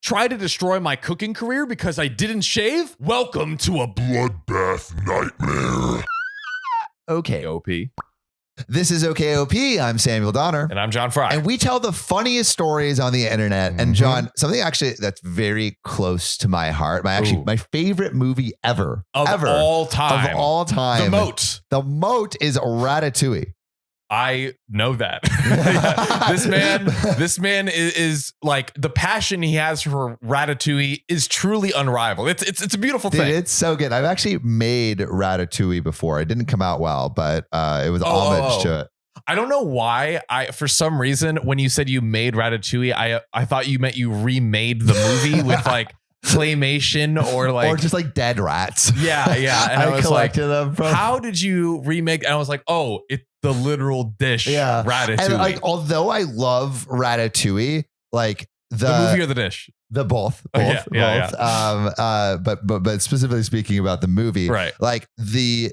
Try to destroy my cooking career because I didn't shave? Welcome to a bloodbath nightmare. OKOP. This is OKOP. I'm Samuel Donner. And I'm John Frye. And we tell the funniest stories on the internet. And John, something actually that's very close to my heart. My favorite movie ever. Of all time. Of all time. The Moat. The Moat is Ratatouille. I know that. This man is like, the passion he has for Ratatouille is truly unrivaled. It's a beautiful thing. It's so good. I've actually made Ratatouille before. It didn't come out well, but it was homage to it. I don't know why. For some reason, when you said you made Ratatouille, I thought you meant you remade the movie with like claymation or just like dead rats. Yeah. And I was collected them from. How did you remake? And I was like, oh, it's the literal dish. Yeah, Ratatouille. And like, although I love Ratatouille, like the movie or the dish, both. Yeah. But specifically speaking about the movie, right? Like the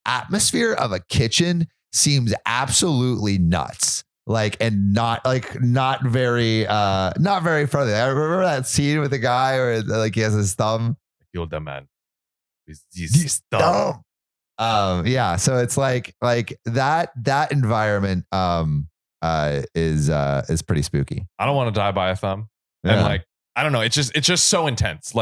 atmosphere of a kitchen seems absolutely nuts. And not very friendly. I remember that scene with the guy where like he has his thumb. You're the man. He's dumb. Yeah. So it's like that environment is pretty spooky. I don't want to die by a thumb. Yeah. And I don't know. It's just so intense,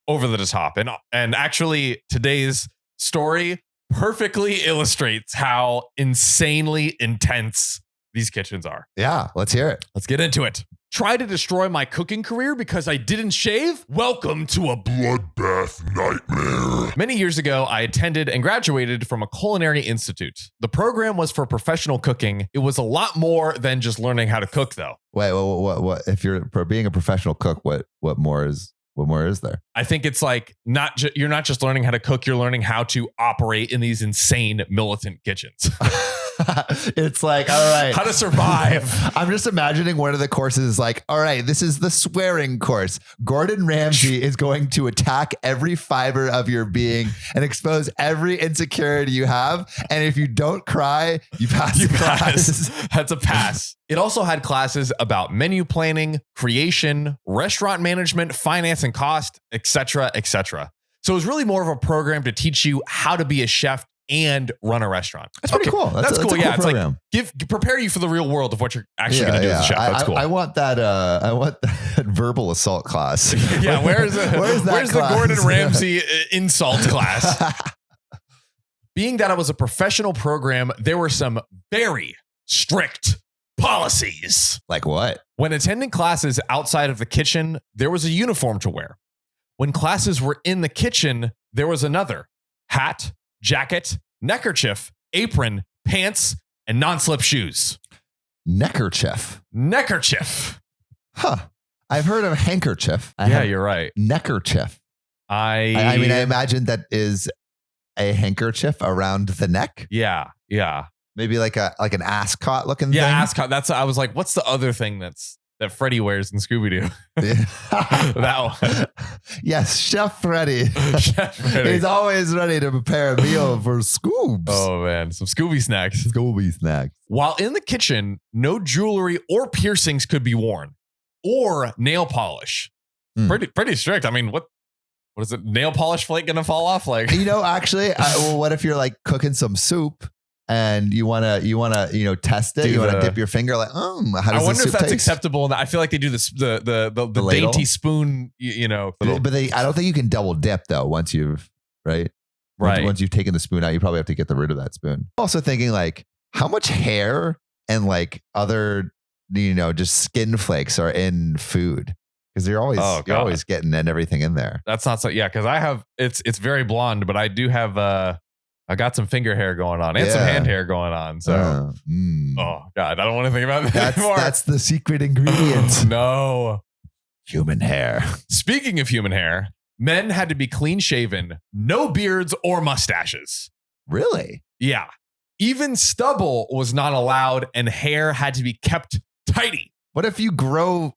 over the top. And actually today's story perfectly illustrates how insanely intense these kitchens are. Yeah, let's hear it. Let's get into it. Try to destroy my cooking career because I didn't shave? Welcome to a bloodbath nightmare. Many years ago, I attended and graduated from a culinary institute. The program was for professional cooking. It was a lot more than just learning how to cook, though. Wait, what? If you're being a professional cook, what more is there? I think it's like you're not just learning how to cook, you're learning how to operate in these insane militant kitchens. It's like, all right, how to survive. I'm just imagining one of the courses is like, all right, this is the swearing course. Gordon Ramsay is going to attack every fiber of your being and expose every insecurity you have. And if you don't cry, you pass. That's a pass. It also had classes about menu planning, creation, restaurant management, finance and cost, etc., etc. So it was really more of a program to teach you how to be a chef and run a restaurant. That's pretty cool. That's cool. Cool yeah, program. It's like prepare you for the real world of what you're actually going to do as a chef. That's cool. I want that. I want that verbal assault class. Yeah, where's the Gordon Ramsay insult class? Being that it was a professional program, there were some very strict policies. Like what? When attending classes outside of the kitchen, there was a uniform to wear. When classes were in the kitchen, there was another: hat, jacket, neckerchief, apron, pants, and non-slip shoes. Neckerchief. Huh. I've heard of handkerchief. You're right. Neckerchief. I mean, I imagine that is a handkerchief around the neck. Yeah. Maybe like an ascot looking thing. Yeah, ascot. I was like, what's the other thing that Freddy wears in Scooby-Doo? That one. Yes, Chef Freddy. He's always ready to prepare a meal for Scoobs. Oh man, some Scooby snacks. While in the kitchen, no jewelry or piercings could be worn, or nail polish. Pretty strict. I mean, what is it? Nail polish flake gonna fall off? Actually, what if you're like cooking some soup and you wanna test it? You wanna dip your finger how does I wonder if that's taste? Acceptable. I feel like they do this the dainty spoon. But I don't think you can double dip though. Once you've once you've taken the spoon out, you probably have to get rid of that spoon. Also thinking like how much hair and like other just skin flakes are in food. Because you're always getting everything in there. That's not so. Yeah, because I have it's very blonde, but I do have I got some finger hair going on and some hand hair going on. So, oh God, I don't want to think about that anymore. That's the secret ingredient. No. Human hair. Speaking of human hair, men had to be clean shaven, no beards or mustaches. Really? Yeah. Even stubble was not allowed and hair had to be kept tidy. What if you grow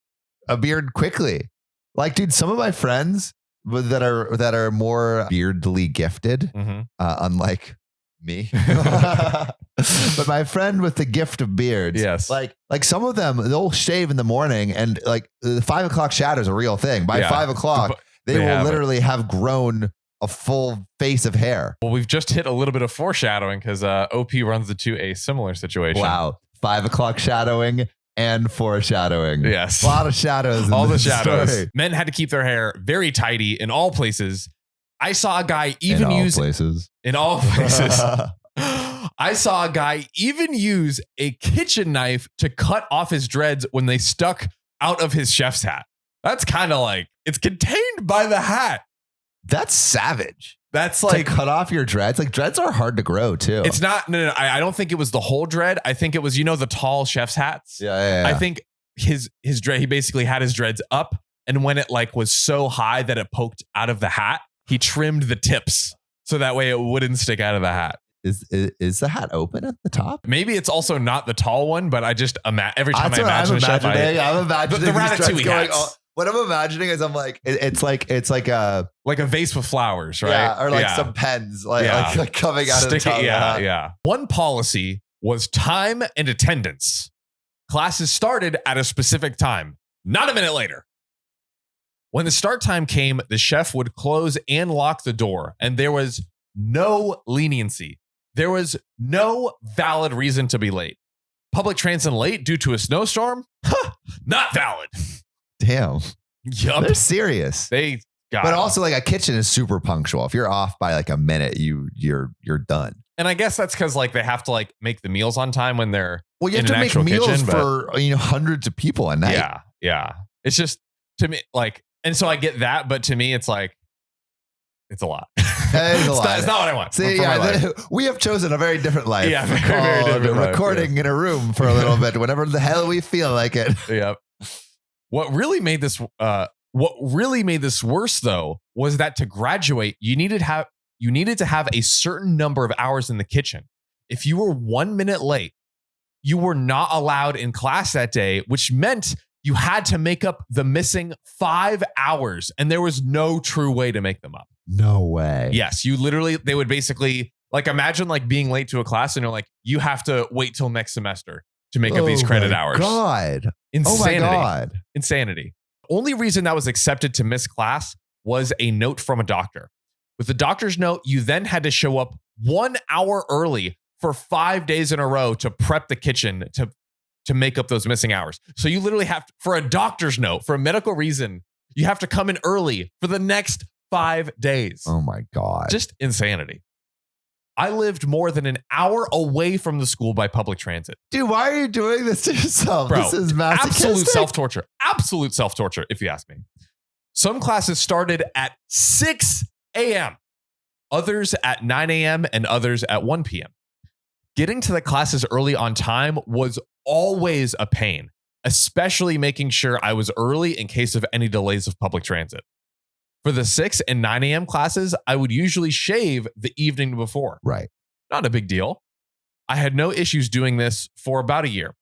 a beard quickly? Like, dude, some of my friends that are more beardly gifted, unlike Me. But my friend with the gift of beards. Yes. Like some of them, they'll shave in the morning and like the 5 o'clock shadow is a real thing. By 5 o'clock, they will literally have grown a full face of hair. Well, we've just hit a little bit of foreshadowing because OP runs into a similar situation. Wow. 5 o'clock shadowing and foreshadowing. Yes. A lot of shadows. All the shadows. Story. Men had to keep their hair very tidy in all places. I saw a guy even use in all places. I saw a guy even use a kitchen knife to cut off his dreads when they stuck out of his chef's hat. That's kind of like, it's contained by the hat. That's savage. That's like to cut off your dreads. Like dreads are hard to grow too. It's not. No. I don't think it was the whole dread. I think it was, the tall chef's hats. Yeah. I think his dread. He basically had his dreads up, and when it like was so high that it poked out of the hat, he trimmed the tips so that way it wouldn't stick out of the hat. Is the hat open at the top? Maybe it's also not the tall one, but I just every time I imagine a chef, I'm imagining the Ratatouille hats. What I'm imagining is I'm like it's like a vase with flowers, right? Yeah, or like some pens like coming out of the top. Yeah. One policy was time and attendance. Classes started at a specific time, not a minute later. When the start time came, the chef would close and lock the door, and there was no leniency. There was no valid reason to be late. Public transit late due to a snowstorm? Not valid. Damn. Yup. They're serious. But also like a kitchen is super punctual. If you're off by like a minute, you're done. And I guess that's because like they have to like make the meals on time when they're you have to make meals kitchen, for hundreds of people a night. Yeah. It's just to me like, and so I get that, but to me it's like it's a lot. It's not what I want. See, we have chosen a very different life. Yeah, very different recording in a room for a little bit, whenever the hell we feel like it. Yep. What really made this worse though was that to graduate, you needed to have a certain number of hours in the kitchen. If you were 1 minute late, you were not allowed in class that day, which meant you had to make up the missing 5 hours, and there was no true way to make them up. No way. Yes, they would basically like imagine like being late to a class and you're like, you have to wait till next semester to make up these credit hours. God. Insanity. Oh my God. Insanity. Only reason that was accepted to miss class was a note from a doctor. With the doctor's note, you then had to show up 1 hour early for 5 days in a row to prep the kitchen to make up those missing hours. So you literally have to, for a doctor's note, for a medical reason, you have to come in early for the next 5 days. Oh my God. Just insanity. I lived more than an hour away from the school by public transit. Dude, why are you doing this to yourself? Bro, this is masochistic. Absolute self-torture, if you ask me. Some classes started at 6 a.m., others at 9 a.m., and others at 1 p.m. Getting to the classes early on time was always a pain, especially making sure I was early in case of any delays of public transit. For the 6 and 9 a.m. classes, I would usually shave the evening before. Right. Not a big deal. I had no issues doing this for about a year.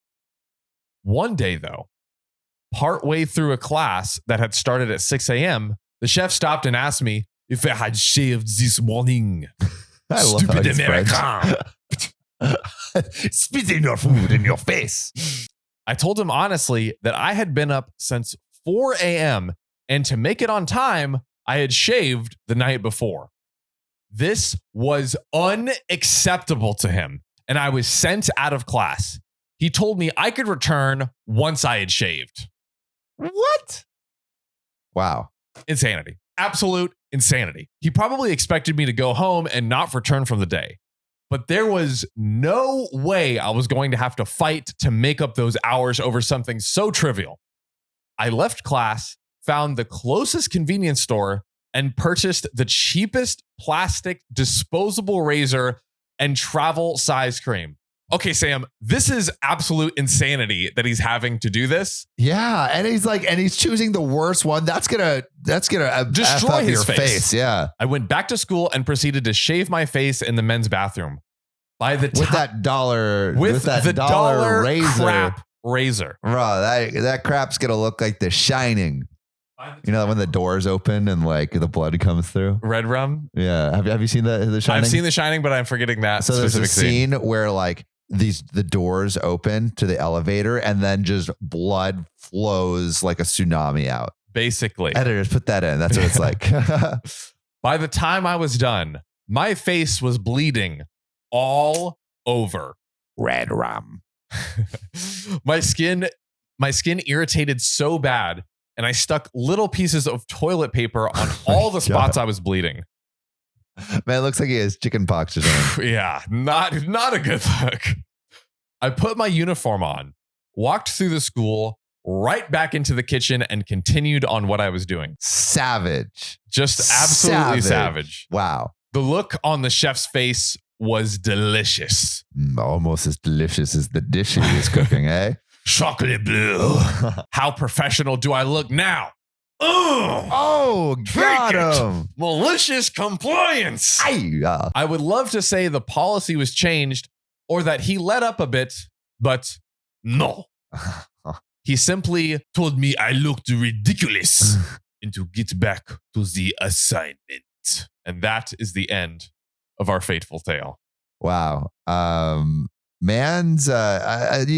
One day, though, partway through a class that had started at 6 a.m., the chef stopped and asked me if I had shaved this morning. Stupid American. Spitting your food in your face. I told him honestly that I had been up since 4 a.m. and to make it on time, I had shaved the night before. This was unacceptable to him, and I was sent out of class. He told me I could return once I had shaved. What? Wow. Insanity. Absolute insanity. He probably expected me to go home and not return from the day. But there was no way I was going to have to fight to make up those hours over something so trivial. I left class, found the closest convenience store, and purchased the cheapest plastic disposable razor and travel size cream. Okay, Sam, this is absolute insanity that he's having to do this. Yeah, and he's choosing the worst one. That's gonna destroy his face. Yeah. I went back to school and proceeded to shave my face in the men's bathroom. With that dollar dollar razor. crap razor. Bro, that crap's gonna look like The Shining. You know when the doors open and like the blood comes through? Red rum? Yeah. Have you seen The Shining? I've seen The Shining, but I'm forgetting that So there's specific a scene where like the doors open to the elevator and then just blood flows like a tsunami out. Basically. Editors, put that in. That's what it's like. By the time I was done, my face was bleeding all over. Red rum. My skin irritated so bad, and I stuck little pieces of toilet paper on all the spots I was bleeding. Man, it looks like he has chicken pox or something. Yeah, not a good look. I put my uniform on, walked through the school, right back into the kitchen, and continued on what I was doing. Savage. Just absolutely savage. Wow. The look on the chef's face was delicious. Almost as delicious as the dish he was cooking, eh? Chocolate bleu. How professional do I look now? Oh, got him. Malicious compliance. I would love to say the policy was changed or that he let up a bit, but no. He simply told me I looked ridiculous and to get back to the assignment. And that is the end of our fateful tale. Wow. You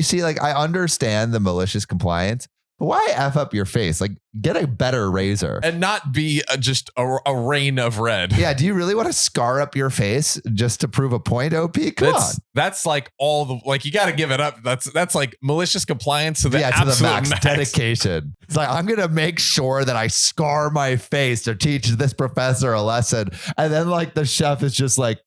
see, like, I understand the malicious compliance, but why F up your face? Like, get a better razor. And not be just a rain of red. Yeah, do you really want to scar up your face just to prove a point, OP? Come on. That's like all the, like, you got to give it up. That's like malicious compliance to the absolute max. Dedication. It's like, I'm going to make sure that I scar my face to teach this professor a lesson. And then like the chef is just like,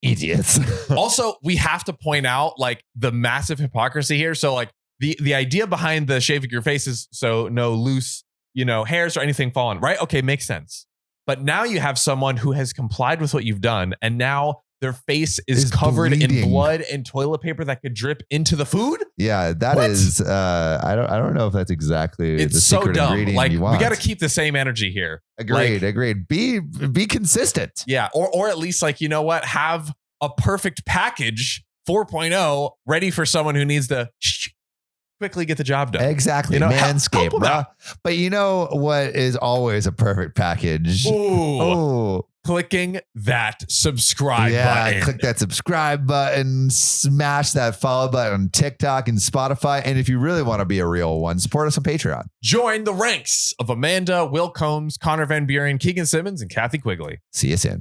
idiots. Also, we have to point out like the massive hypocrisy here. So like the idea behind the shaving your face is so no loose, hairs or anything falling, right? Okay, makes sense. But now you have someone who has complied with what you've done, and now their face is covered bleeding in blood and toilet paper that could drip into the food. Yeah, that is. I don't know if that's exactly it's the so secret dumb. ingredient Like, you want. we got to keep the same energy here. Agreed. Be consistent. Yeah, or at least like, you know what? Have a perfect package 4.0 ready for someone who needs to quickly get the job done. Exactly. Manscaped, bro. But you know what is always a perfect package? Ooh. Clicking that subscribe button. Click that subscribe button, smash that follow button on TikTok and Spotify. And if you really want to be a real one, support us on Patreon. Join the ranks of Amanda, Will Combs, Connor Van Buren, Keegan Simmons, and Kathy Quigley. See you soon.